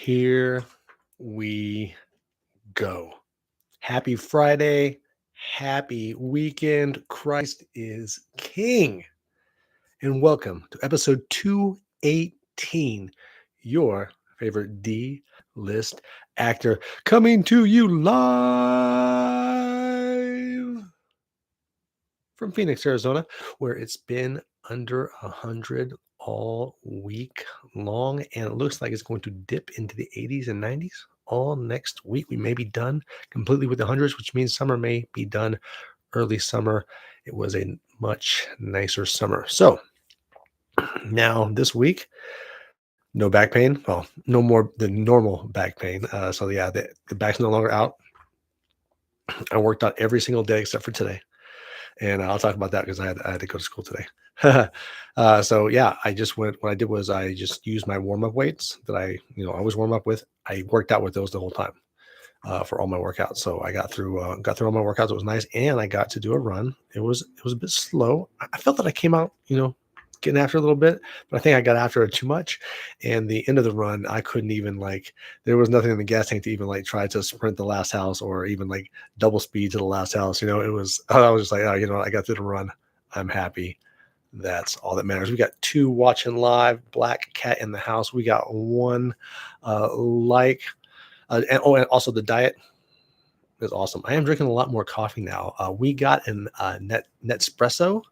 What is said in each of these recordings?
Here we go. Happy Friday. Happy weekend. Christ is King. And welcome to episode 218, your favorite D list actor, coming to you live from Phoenix, Arizona, where it's been under 100 all week long, and it looks like it's going to dip into the 80s and 90s all next week. We may be done completely with the hundreds, which means summer may be done early summer. It was a much nicer summer. So now this week, no back pain. Well, no more than normal back pain. So yeah, the back's no longer out. I worked out every single day except for today. And I'll talk about that because I had to go to school today. So yeah, I just went. What I did was I just used my warm up weights that I always warm up with. I worked out with those the whole time for all my workouts. So I got through all my workouts. It was nice, and I got to do a run. It was a bit slow. I felt that I came out getting after a little bit, but I think I got after it too much. And the end of the run, I couldn't even there was nothing in the gas tank to even try to sprint the last house or even double speed to the last house. I was just like, oh, I got through the run. I'm happy. That's all that matters. We got 2 watching live, Black Cat in the house. We got 1 and also the diet is awesome. I am drinking a lot more coffee now. We got an Nespresso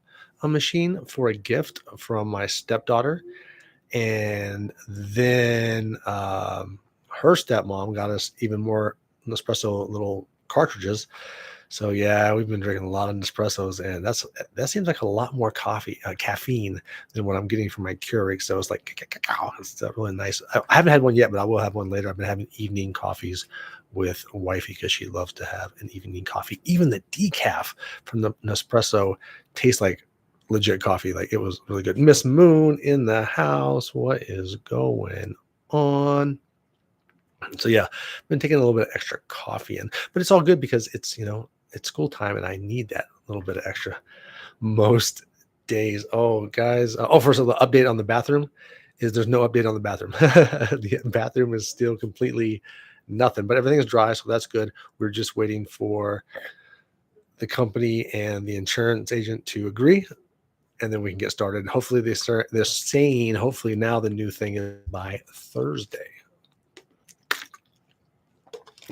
machine for a gift from my stepdaughter, and then her stepmom got us even more Nespresso little cartridges. So yeah, we've been drinking a lot of Nespressos, and that seems like a lot more caffeine than what I'm getting from my Keurig. So it's it's really nice. I haven't had one yet, but I will have one later. I've been having evening coffees with wifey because she loves to have an evening coffee. Even the decaf from the Nespresso tastes like legit coffee. It was really good. Miss Moon in the house. What is going on? So yeah, I've been taking a little bit of extra coffee in, but it's all good because it's school time and I need that little bit of extra most days. Oh guys, first of all, the update on the bathroom is there's no update on the bathroom. The bathroom is still completely nothing, but everything is dry, so that's good. We're just waiting for the company and the insurance agent to agree, and then we can get started. Hopefully they're saying hopefully now the new thing is by Thursday,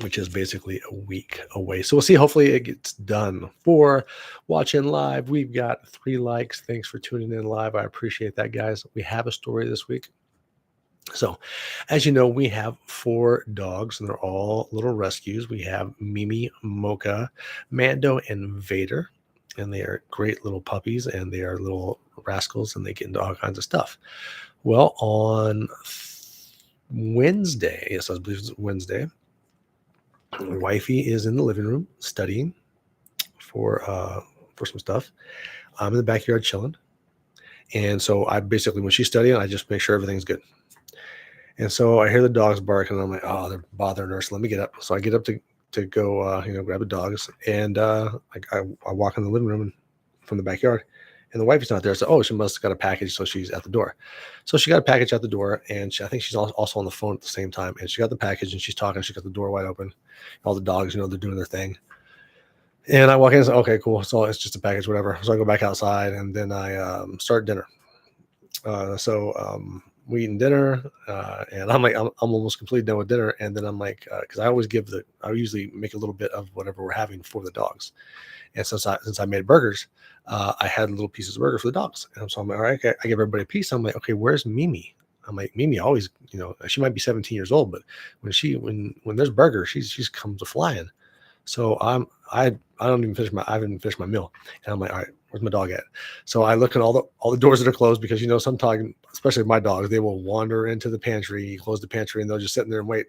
which is basically a week away. So we'll see. Hopefully it gets done. For watching live, we've got 3 likes. Thanks for tuning in live. I appreciate that, guys. We have a story this week. So, as you know, we have 4 dogs, and they're all little rescues. We have Mimi, Mocha, Mando, and Vader. And they are great little puppies, and they are little rascals, and they get into all kinds of stuff. Well, on Wednesday, yes, I believe it's Wednesday, wifey is in the living room studying for some stuff. I'm in the backyard chilling, and so I basically, when she's studying, I just make sure everything's good. And so I hear the dogs barking, and I'm like, oh, they're bothering her. So let me get up. So I get up to go, grab the dogs, and I walk in the living room from the backyard, and the wifey's not there. So she must have got a package, so she's at the door. So she got a package at the door, and I think she's also on the phone at the same time. And she got the package, and she's talking. She got the door wide open. All the dogs, they're doing their thing. And I walk in and say, okay, cool. So it's just a package, whatever. So I go back outside, and then I start dinner. We eating dinner, and I'm almost completely done with dinner. And then I'm like, because I usually make a little bit of whatever we're having for the dogs. And since I made burgers, I had little pieces of burger for the dogs. And so I'm like, all right, okay, I give everybody a piece. I'm like, okay, where's Mimi? I'm like, Mimi always, she might be 17 years old, but when there's burger, she's comes a flying. So I haven't finished my meal, and I'm like, all right, where's my dog at? So I look at all the doors that are closed because sometimes, especially my dogs, they will wander into the pantry, close the pantry, and they'll just sit in there and wait.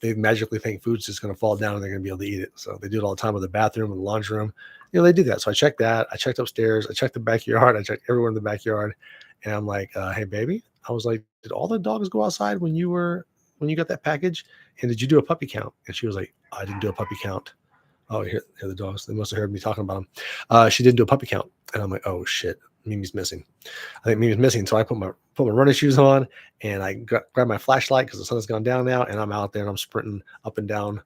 They magically think food's just going to fall down and they're going to be able to eat it. So they do it all the time with the bathroom and the laundry room. They do that. So I checked that. I checked upstairs. I checked the backyard. I checked everywhere in the backyard. And I'm like, hey, baby. I was like, did all the dogs go outside when you got that package? And did you do a puppy count? And she was like, I didn't do a puppy count. Oh, here the dogs. They must have heard me talking about them. She didn't do a puppy count. And I'm like, oh, shit. Mimi's missing. I think Mimi's missing. So I put my running shoes on and I grab my flashlight because the sun has gone down now, and I'm out there and I'm sprinting up and down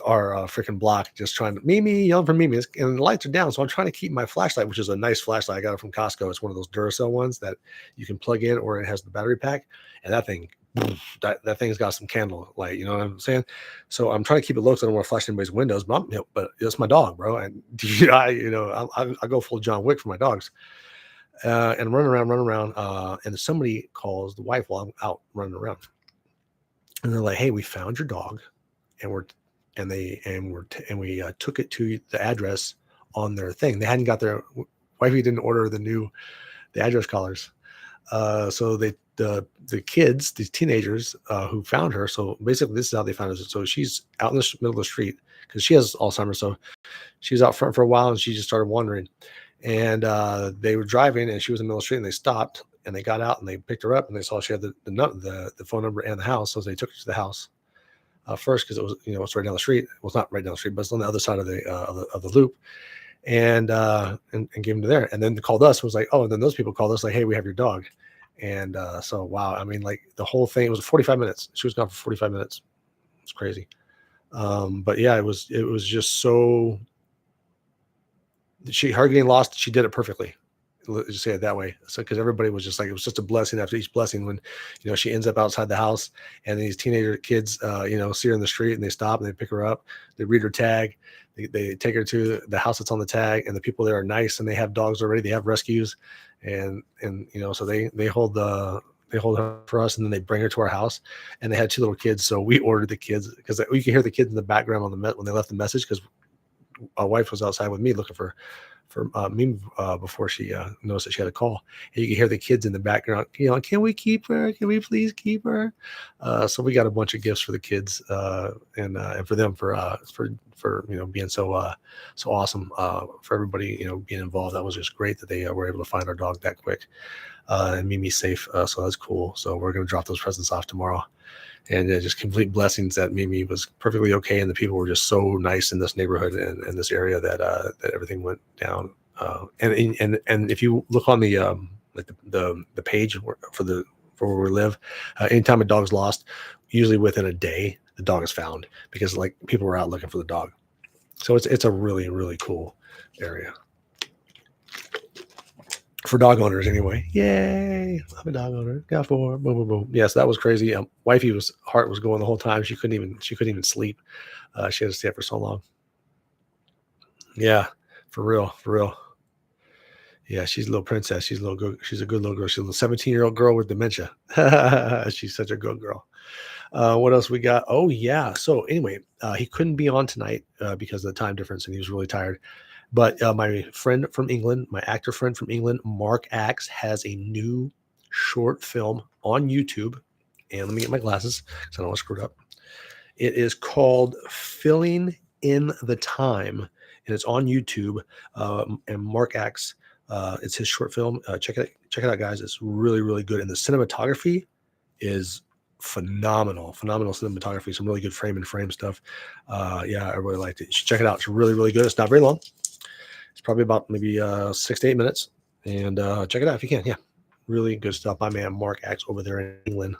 our freaking block, just trying to Mimi, yelling for Mimi, and the lights are down. So I'm trying to keep my flashlight, which is a nice flashlight. I got it from Costco. It's one of those Duracell ones that you can plug in, or it has the battery pack, and that thing. That thing's got some candle light, you know what I'm saying? So I'm trying to keep it low so I don't want to flash anybody's windows, but it's my dog, bro. And I go full John Wick for my dogs. And running around, and somebody calls the wife while I'm out running around, and they're like, "Hey, we found your dog, and we took it to the address on their thing. They hadn't got their wifey didn't order the address collars, so the kids, these teenagers who found her. So basically, this is how they found her. So she's out in the middle of the street because she has Alzheimer's. So she was out front for a while, and she just started wandering. And they were driving, and she was in the middle of the street, and they stopped, and they got out, and they picked her up, and they saw she had the phone number and the house, so they took her to the house first because it was it's right down the street. Well, it's not right down the street, but it's on the other side of the loop, and gave them to there, and then they called us. It was like, oh, and then those people called us like, hey, we have your dog, and so wow, I mean, like the whole thing, it was 45 minutes. She was gone for 45 minutes. It's crazy, but yeah, it was just so. Her getting lost, she did it perfectly. Let's just say it that way. So, because everybody was just like, it was just a blessing after each blessing when, she ends up outside the house, and these teenager kids, see her in the street, and they stop and they pick her up. They read her tag. They take her to the house that's on the tag, and the people there are nice, and they have dogs already. They have rescues, and so they hold her for us, and then they bring her to our house, and they had 2 little kids. So we ordered the kids because you can hear the kids in the background when they left the message, because my wife was outside with me looking for me before she noticed that she had a call. And you can hear the kids in the background, can we keep her? Can we please keep her? So we got a bunch of gifts for the kids and for them for being so awesome, for everybody being involved. That was just great that they were able to find our dog that quick, and Mimi's safe. So that's cool. So we're going to drop those presents off tomorrow. And just complete blessings that Mimi was perfectly okay, and the people were just so nice in this neighborhood and this area that everything went down. And if you look on the the page for where we live, anytime a dog's lost, usually within a day the dog is found, because like people were out looking for the dog. So it's a really, really cool area for dog owners anyway. Yay, I'm a dog owner. Got 4. Boom, boom, boom. Yes, that was crazy. Wifey heart was going the whole time. She couldn't even sleep. She had to stay up for so long. Yeah, for real. Yeah, she's a little princess. She's a good little girl. She's a little 17-year-old girl with dementia. She's such a good girl. What else we got? Oh yeah. So anyway, he couldn't be on tonight because of the time difference, and he was really tired. But my friend from England, my actor friend from England, Mark Axe, has a new short film on YouTube. And let me get my glasses because I don't want to screw it up. It is called Filling in the Time, and it's on YouTube. And Mark Axe, it's his short film. Check it out, guys. It's really, really good. And the cinematography is phenomenal cinematography. Some really good frame stuff. Yeah, I really liked it. You should check it out. It's really, really good. It's not very long. It's probably about maybe 6 to 8 minutes, and check it out if you can. Yeah, really good stuff. My man Mark Axe over there in England.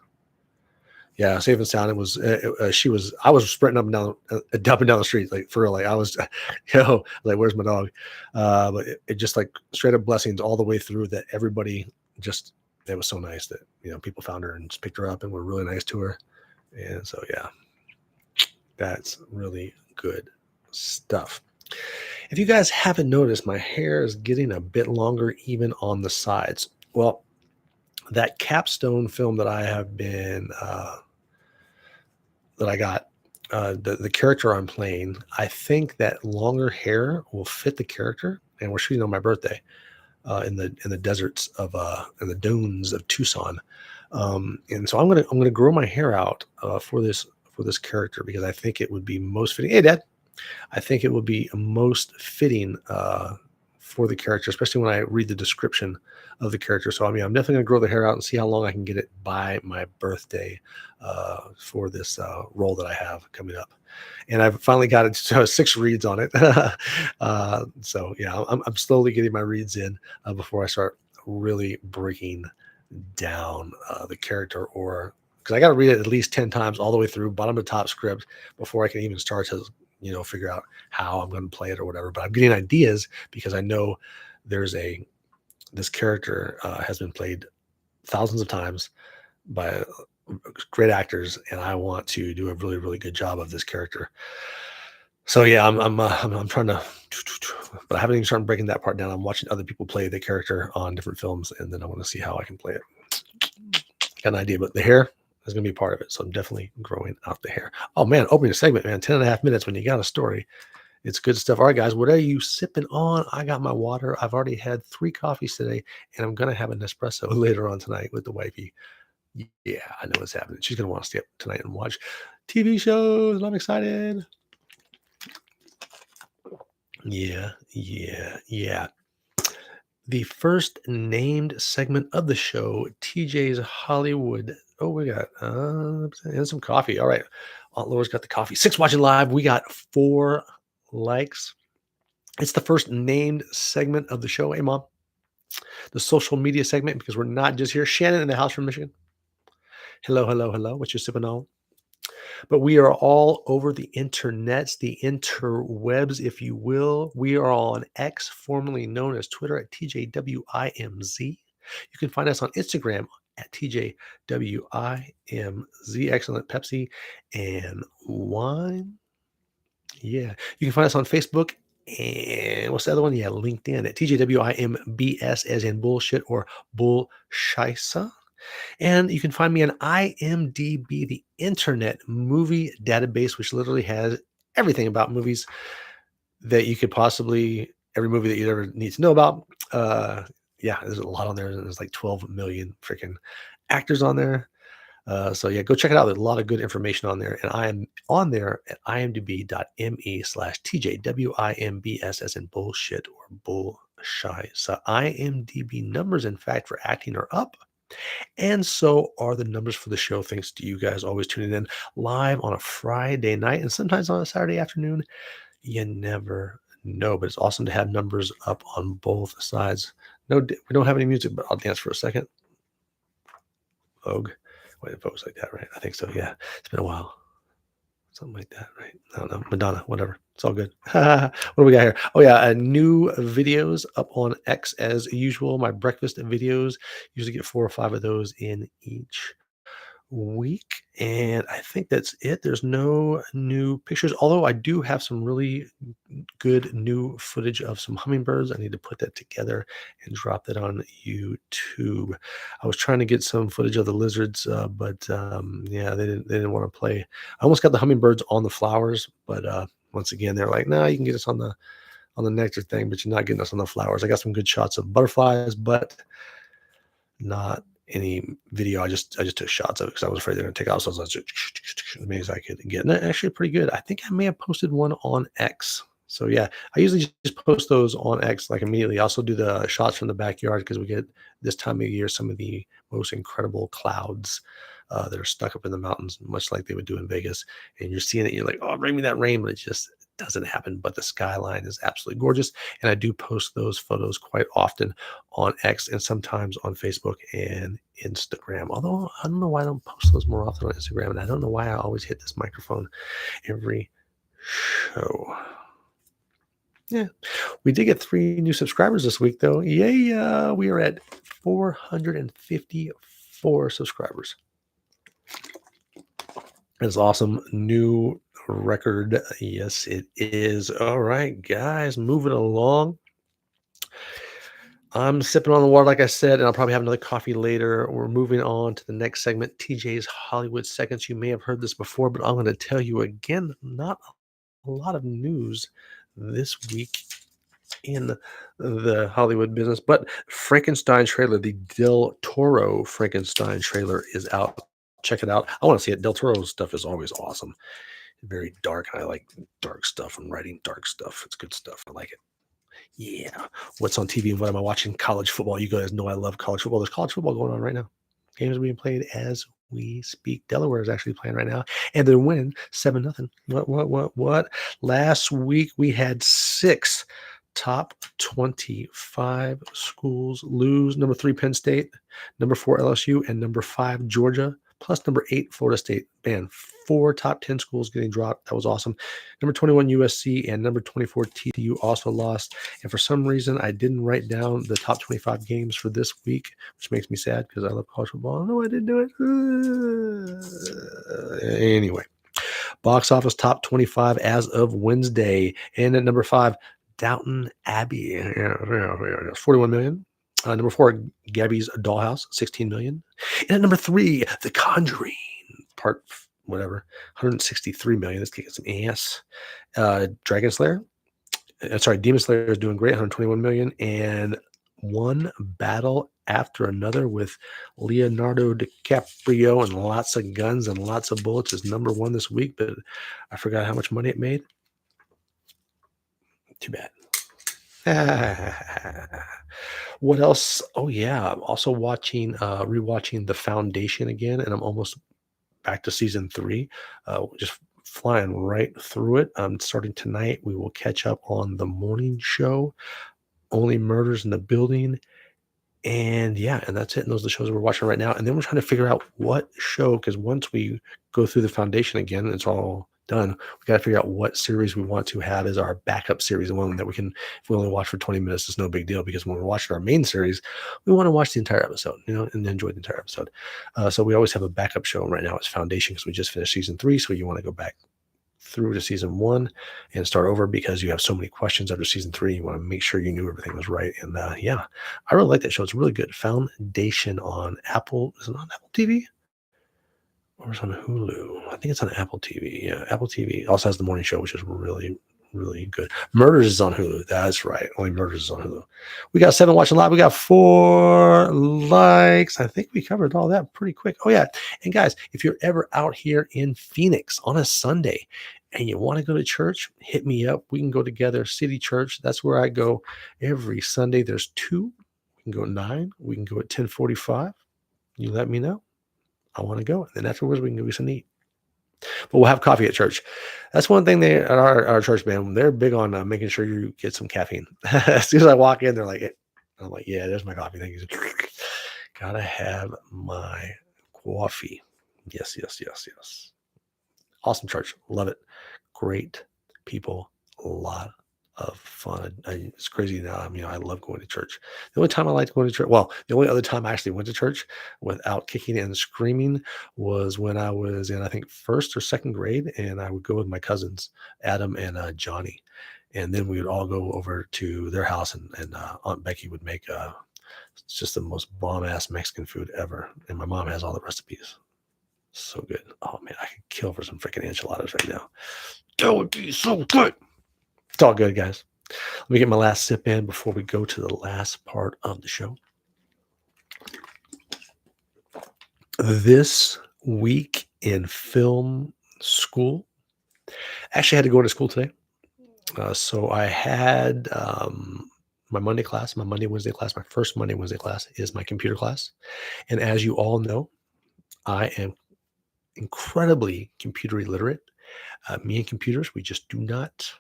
Yeah, safe and sound. It was. I was sprinting up and down the street, like for real. Like I was, like where's my dog? But it just like straight up blessings all the way through. That everybody just, it was so nice that people found her and just picked her up and were really nice to her. And so yeah, that's really good stuff. If you guys haven't noticed, my hair is getting a bit longer even on the sides. Well, that capstone film that I have been that I got, the character I'm playing, I think that longer hair will fit the character, and we're shooting on my birthday in the deserts of in the dunes of Tucson, and so I'm gonna grow my hair out for this character, because I think it would be most fitting. Hey, Dad. I think it would be most fitting for the character, especially when I read the description of the character. So I mean, I'm definitely gonna grow the hair out and see how long I can get it by my birthday for this role that I have coming up. And I've finally got it to 6 reads on it. So yeah, I'm slowly getting my reads in before I start really breaking down the character, or because I got to read it at least 10 times all the way through bottom to top script before I can even start to figure out how I'm going to play it or whatever. But I'm getting ideas because I know there's this character has been played thousands of times by great actors, and I want to do a really, really good job of this character. So yeah, I'm trying to, but I haven't even started breaking that part down. I'm watching other people play the character on different films, and then I want to see how I can play it. Got an idea, but the hair is going to be part of it. So I'm definitely growing out the hair. Oh man, opening a segment, man, 10.5 minutes when you got a story. It's good stuff. All right, guys, what are you sipping on? I got my water. I've already had 3 coffees today, and I'm going to have an espresso later on tonight with the wifey. Yeah, I know what's happening. She's going to want to stay up tonight and watch TV shows, and I'm excited. Yeah. The first named segment of the show, TJ's Hollywood. Oh, we got and some coffee. All right. Aunt Laura's got the coffee. 6 watching live. We got 4 likes. It's the first named segment of the show. Hey, Mom. The social media segment, because we're not just here. Shannon in the house from Michigan. Hello. What you sipping on? But we are all over the internets, the interwebs, if you will. We are on X, formerly known as Twitter, at TJWIMZ. You can find us on Instagram at TJWIMZ. Excellent Pepsi and wine. Yeah. You can find us on Facebook. And what's the other one? Yeah, LinkedIn at TJWIMBS, as in bullshit or bullshisa. And you can find me on IMDb, the Internet Movie Database, which literally has everything about movies that you could possibly, every movie that you'd ever need to know about. Yeah, there's a lot on there. There's like 12 million freaking actors on there. So yeah, go check it out. There's a lot of good information on there. And I am on there at imdb.me/TJWIMBS, as in bullshit or bull shy. So IMDb numbers, in fact, for acting are up. And so are the numbers for the show, thanks to you guys always tuning in live on a Friday night and sometimes on a Saturday afternoon. You never know, but it's awesome to have numbers up on both sides. No, we don't have any music, but I'll dance for a second. Vogue. Wait, Vogue's like that, right? I think so. Yeah, it's been a while. Something like that, right? I don't know. Madonna, whatever. It's all good. What do we got here? Oh, yeah. New videos up on X as usual. My breakfast videos. Usually get 4 or 5 of those in each week. And I think that's it. There's no new pictures, although I do have some really good new footage of some hummingbirds. I need to put that together and drop that on YouTube. I was trying to get some footage of the lizards, but yeah, they didn't want to play. I almost got the hummingbirds on the flowers, but once again, they're like, no, you can get us on the nectar thing, but you're not getting us on the flowers. I got some good shots of butterflies, but not any video. I just took shots of it because I was afraid they're going to take out. So I was like, as many as I could get. And actually pretty good. I think I may have posted one on X. So yeah, I usually just post those on X like immediately. I also do the shots from the backyard because we get this time of year some of the most incredible clouds that are stuck up in the mountains, much like they would do in Vegas. And you're seeing it, you're like, oh, bring me that rain, but it just doesn't happen. But the skyline is absolutely gorgeous. And I do post those photos quite often on X and sometimes on Facebook and Instagram. Although I don't know why I don't post those more often on Instagram. And I don't know why I always hit this microphone every show. Yeah, we did get 3 new subscribers this week, though. Yay! We are at 454 subscribers. That's awesome. New record. Yes, it is. All right, guys, moving along. I'm sipping on the water, like I said, and I'll probably have another coffee later. We're moving on to the next segment, TJ's Hollywood Seconds. You may have heard this before, but I'm going to tell you again, not a lot of news this week in the Hollywood business, but Frankenstein trailer, the Del Toro Frankenstein trailer is out. Check it out. I want to see it. Del Toro's stuff is always awesome. Very dark. I like dark stuff and writing dark stuff. It's good stuff. I like it. Yeah. What's on TV and what am I watching? College football. You guys know I love college football. There's college football going on right now. Games are being played as we speak. Delaware is actually playing right now, and they're winning 7-0. What? Last week we had 6 top 25 schools lose. Number 3, Penn State, number 4, LSU, and number 5, Georgia, plus number 8, Florida State. Man, 4 top 10 schools getting dropped. That was awesome. Number 21, USC, and number 24, TCU also lost. And for some reason, I didn't write down the top 25 games for this week, which makes me sad because I love college football. No, I didn't do it. Anyway, box office top 25 as of Wednesday. And at number 5, Downton Abbey, 41 million. Number 4, Gabby's Dollhouse, 16 million. And at number 3, The Conjuring, part whatever, 163 million. Let's kick some ass. Dragon Slayer, Demon Slayer is doing great, 121 million. And One Battle After Another with Leonardo DiCaprio and lots of guns and lots of bullets is number 1 this week, but I forgot how much money it made. Too bad. What else? Oh yeah, I'm also rewatching The Foundation again, and I'm almost back to season 3. Just flying right through it. Starting tonight, we will catch up on The Morning Show, Only Murders in the Building, and that's it. And those are the shows we're watching right now. And then we're trying to figure out what show, because once we go through The Foundation again, and it's all done, we got to figure out what series we want to have as our backup series, the one that we can, if we only watch for 20 minutes, it's no big deal, because when we're watching our main series, we want to watch the entire episode, and enjoy the entire episode. So we always have a backup show. Right now it's Foundation, because we just finished season 3, so you want to go back through to season 1 and start over, because you have so many questions after season 3. You want to make sure you knew everything was right. And I really like that show. It's really good. Foundation on Apple. Is it on Apple TV? Or is it on Hulu? I think it's on Apple TV. Yeah, Apple TV. It also has The Morning Show, which is really, really good. Murders is on Hulu. That's right. Only Murders is on Hulu. We got 7 watching live. We got 4 likes. I think we covered all that pretty quick. Oh, yeah. And guys, if you're ever out here in Phoenix on a Sunday and you want to go to church, hit me up. We can go together. City Church. That's where I go every Sunday. There's 2. We can go at 9. We can go at 10:45. You let me know. I want to go. And then afterwards, we can go some eat. But we'll have coffee at church. That's one thing at our church, man. They're big on making sure you get some caffeine. As soon as I walk in, they're like, I'm like, yeah, there's my coffee. Thank you. Gotta have my coffee. Yes. Awesome church. Love it. Great people. A lot of fun. It's crazy now. I mean, I love going to church. The only time I liked going to church, well, the only other time I actually went to church without kicking and screaming was when I was in, I think, 1st or 2nd grade, and I would go with my cousins, Adam and Johnny, and then we would all go over to their house, and Aunt Becky would make it's just the most bomb-ass Mexican food ever, and my mom has all the recipes. So good. Oh man, I could kill for some freaking enchiladas right now. That would be so good. It's all good, guys. Let me get my last sip in before we go to the last part of the show. This week in film school, actually had to go to school today. So I had my Monday class, my Monday, Wednesday class. My first Monday, Wednesday class is my computer class. And as you all know, I am incredibly computer illiterate. Me and computers, we do not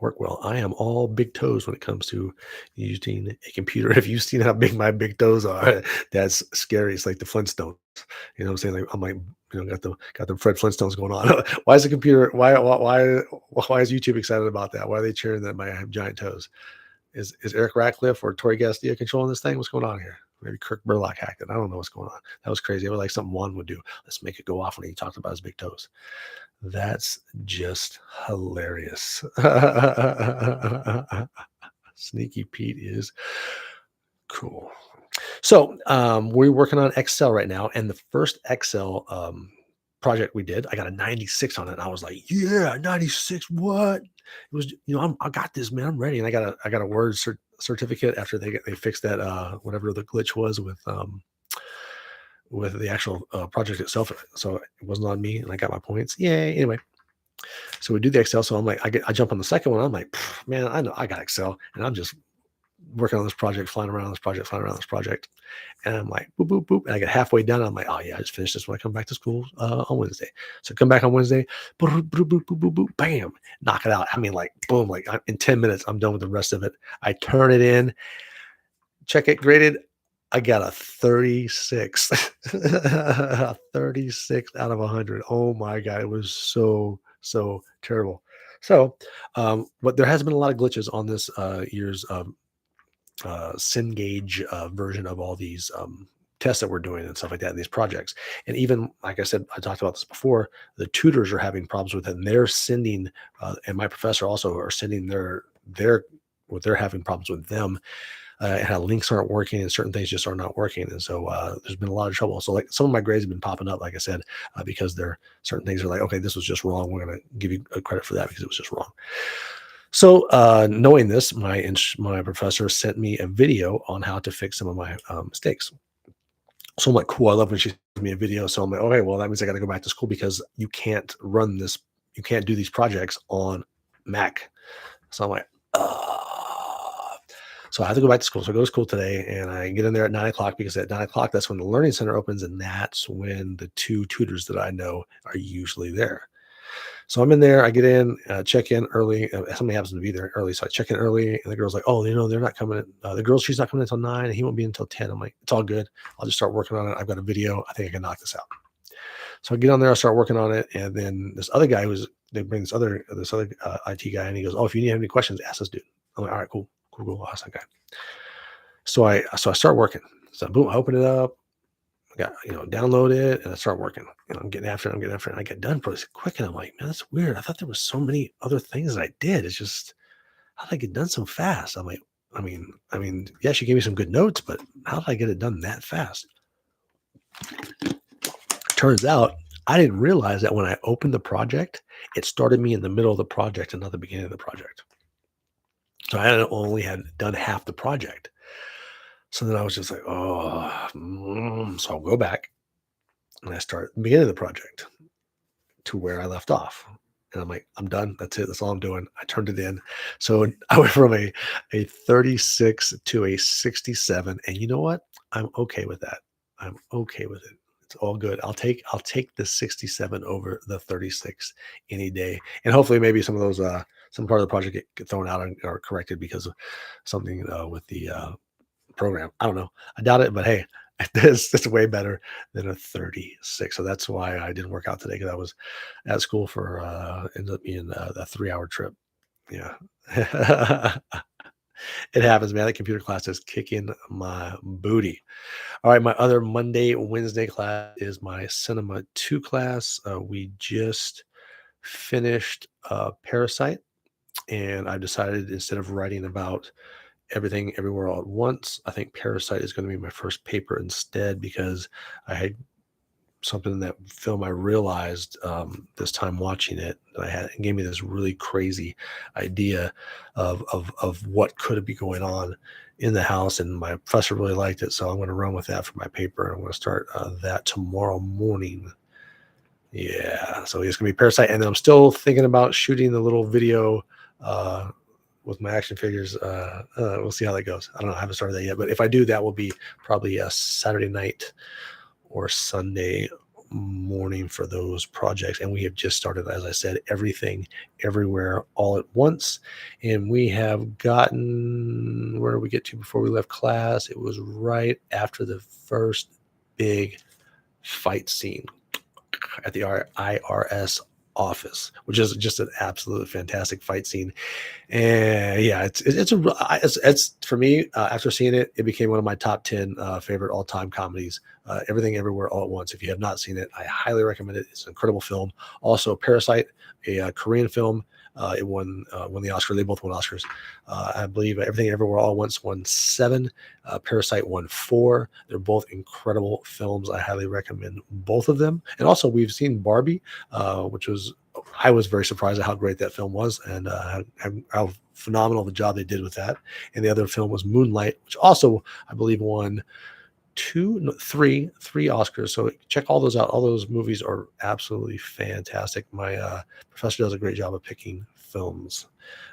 work well. I am all big toes when it comes to using a computer. If you've seen how big my big toes are, that's scary. It's like the Flintstones. You know what I'm saying? Like, I'm like, got the Fred Flintstones going on. Why is the computer? Why is YouTube excited about that? Why are they cheering that I have giant toes? Is Eric Ratcliffe or Tori Gastia controlling this thing? What's going on here? Maybe Kirk Burlock hacked it. I don't know what's going on. That was crazy. It was like something Juan would do. Let's make it go off when he talked about his big toes. That's just hilarious. Sneaky Pete is cool. So we're working on Excel right now, and the first Excel project we did, I got a 96 on it. And I was like, yeah, 96. What? It was, I got this, man. I'm ready. And I got a Word certificate after they fixed that whatever the glitch was with the actual project itself. So it wasn't on me, and I got my points. Yay. Anyway, So we do the Excel. So I'm like, I jump on the second one. I'm like, man, I know I got Excel, and I'm just working on this project, flying around this project, flying around this project. And I'm like, boop, boop, boop. And I get halfway done. I'm like, oh yeah, I just finished this when I come back to school on Wednesday. So come back on Wednesday, boop, boop, boop, boop, boop, boop, bam, knock it out. I mean, like, boom, like in 10 minutes, I'm done with the rest of it. I turn it in, check it graded. I got a 36, a 36 out of 100. Oh my God. It was so terrible. So, but there has been a lot of glitches on this year's Cengage version of all these tests that we're doing and stuff like that in these projects. And even like I said, I talked about this before. The tutors are having problems with it, and they're sending, and my professor also are sending their what they're having problems with them. And how links aren't working and certain things just are not working. And so there's been a lot of trouble. So like some of my grades have been popping up, like I said, because there certain things are like, okay, this was just wrong. We're going to give you a credit for that because it was just wrong. So knowing this, my professor sent me a video on how to fix some of my mistakes. So I'm like, cool. I love when she sends me a video. So I'm like, okay, well, that means I got to go back to school because you can't do these projects on Mac. So I'm like, so I have to go back to school. So I go to school today and I get in there at 9 o'clock because at 9 o'clock, that's when the Learning Center opens. And that's when the two tutors that I know are usually there. So I'm in there, I get in, check in early. Somebody happens to be there early. So I check in early and the girl's like, oh, they're not coming in. She's not coming in until 9 and he won't be until 10. I'm like, it's all good. I'll just start working on it. I've got a video. I think I can knock this out. So I get on there, I start working on it. And then this other guy they bring this other IT guy and he goes, oh, if you have any questions, ask this dude. I'm like, all right, cool. I'll ask that guy. So I start working. So boom, I open it up. I got, download it and I start working. I'm getting after it. And I get done pretty quick. And I'm like, man, that's weird. I thought there was so many other things that I did. It's just, how did I get done so fast? I'm like, I mean, yeah, she gave me some good notes, but how did I get it done that fast? Turns out I didn't realize that when I opened the project, it started me in the middle of the project and not the beginning of the project. So I only had done half the project. So then I was just like, so I'll go back and I start the beginning of the project to where I left off. And I'm like, I'm done. That's it. That's all I'm doing. I turned it in. So I went from a 36 to a 67. And you know what? I'm okay with that. I'm okay with it. It's all good. I'll take the 67 over the 36 any day. And hopefully maybe some of those some part of the project get thrown out or corrected because of something with the program. I don't know. I doubt it, but hey, it's way better than a 36. So that's why I didn't work out today, because I was at school for ended up being a 3-hour trip. Yeah. It happens, man. That computer class is kicking my booty. All right, my other Monday, Wednesday class is my Cinema 2 class. We just finished Parasite, and I decided instead of writing about Everything Everywhere All at Once, I think Parasite is going to be my first paper instead, because I had something in that film I realized this time watching it that it gave me this really crazy idea of what could be going on in the house, and my professor really liked it, so I'm going to run with that for my paper. I'm going to start that tomorrow morning. Yeah, so it's going to be Parasite, and then I'm still thinking about shooting the little video with my action figures. We'll see how that goes. I don't know. I haven't started that yet, but if I do, that will be probably a Saturday night or Sunday morning for those projects. And we have just started, as I said, Everything Everywhere All at Once. And we have gotten, where did we get to before we left class? It was right after the first big fight scene at the IRS office, which is just an absolute fantastic fight scene. And yeah, it's for me, after seeing it, it became one of my top 10 favorite all-time comedies. Everything Everywhere All at Once. If you have not seen it, I highly recommend it. It's an incredible film. Also, Parasite, a Korean film. It won the Oscar. They both won Oscars. I believe Everything Everywhere All at Once won 7. Parasite won 4. They're both incredible films. I highly recommend both of them. And also, we've seen Barbie, which I was very surprised at how great that film was, and how phenomenal the job they did with that. And the other film was Moonlight, which also, I believe, won three Oscars. So check all those out. All those movies are absolutely fantastic. My professor does a great job of picking films.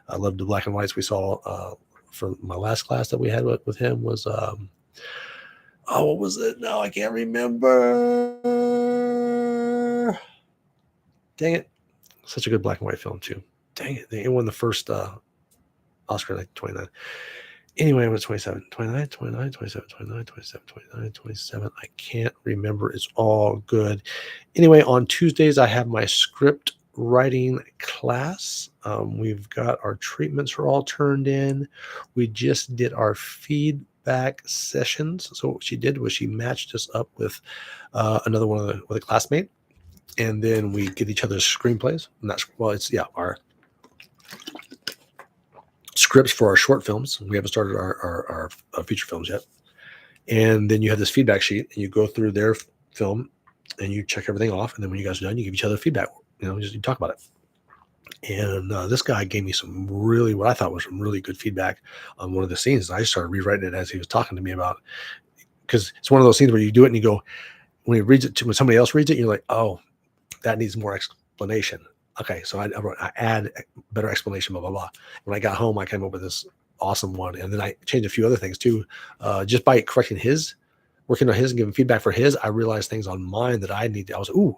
I love the black and whites we saw for my last class that we had with him was oh, what was it? No, I can't remember. Dang it. Such a good black and white film too. Dang it. It won the first Oscar like 29. Anyway, it was 27, 29, 29, 27, 29, 27, 29, 27. I can't remember. It's all good. Anyway, on Tuesdays, I have my script writing class. We've got our treatments are all turned in. We just did our feedback sessions. So what she did was she matched us up with another one with a classmate. And then we get each other's screenplays. And that's, well, it's, yeah, our scripts for our short films. We haven't started our feature films yet. And then you have this feedback sheet and you go through their film and you check everything off. And then when you guys are done, you give each other feedback. You talk about it. And this guy gave me some really, what I thought was some really good feedback on one of the scenes. I started rewriting it as he was talking to me about, because it's one of those scenes where you do it and you go, when he reads it when somebody else reads it, you're like, oh, that needs more explanation. Okay, so I add better explanation, blah, blah, blah. When I got home, I came up with this awesome one. And then I changed a few other things too. Just by correcting working on his and giving feedback for his, I realized things on mine that I was, ooh,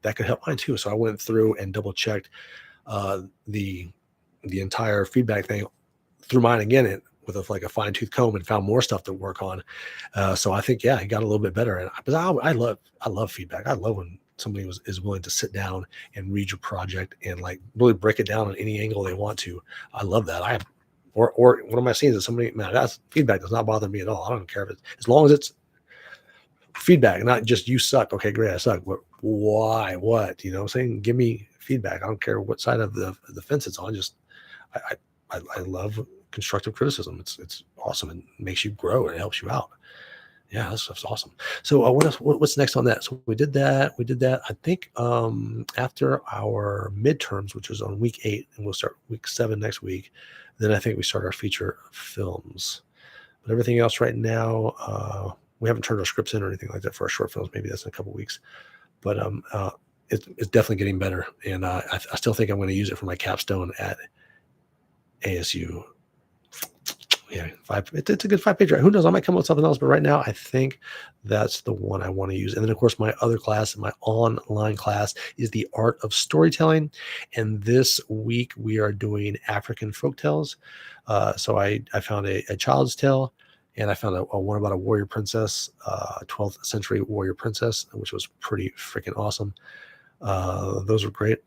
that could help mine too. So I went through and double checked the entire feedback thing through mine again with a fine tooth comb and found more stuff to work on. So I think, yeah, he got a little bit better. And I love feedback. I love when somebody is willing to sit down and read your project and like really break it down on any angle they want to. I love that. Or one of my scenes is somebody, man, that's feedback does not bother me at all. I don't care if it's, as long as it's feedback, not just you suck. Okay, great, I suck. But why? What? You know what I'm saying? Give me feedback. I don't care what side of the fence it's on. Just I love constructive criticism. It's awesome and makes you grow and it helps you out. Yeah, that stuff's awesome. So what else? What's next on that? So we did that. I think after our midterms, which was on week 8, and we'll start week 7 next week. Then I think we start our feature films. But everything else right now, we haven't turned our scripts in or anything like that for our short films. Maybe that's in a couple of weeks. But it's definitely getting better, and I still think I'm going to use it for my capstone at ASU. Yeah, it's a good 5-page. Who knows? I might come up with something else, but right now I think that's the one I want to use. And then, of course, my other class, my online class, is the art of storytelling. And this week we are doing African folktales. So I found a child's tale, and I found a one about a warrior princess, 12th century warrior princess, which was pretty freaking awesome. Those were great.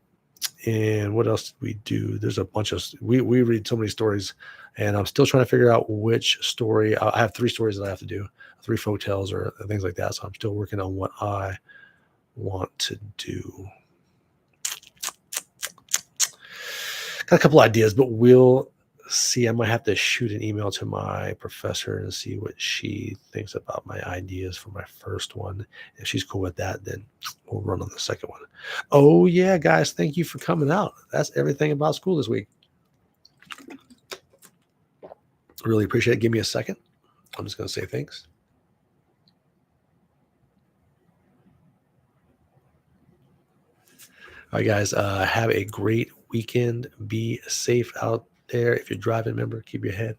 And what else did we do? There's a bunch of, we read so many stories, and I'm still trying to figure out which story. I have 3 stories that I have to do, 3 folk tales or things like that. So I'm still working on what I want to do. Got a couple ideas, but we'll see. I might have to shoot an email to my professor and see what she thinks about my ideas for my first one. If she's cool with that, then we'll run on the second one. Oh yeah, guys, thank you for coming out. That's everything about school this week. Really appreciate it. Give me a second. I'm just going to say thanks. All right, guys, have a great weekend. Be safe out there. If you're driving, remember, keep your head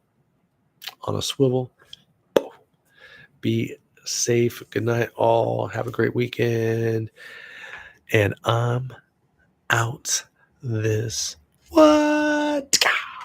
on a swivel. Be safe. Good night, all. Have a great weekend. And I'm out this. What?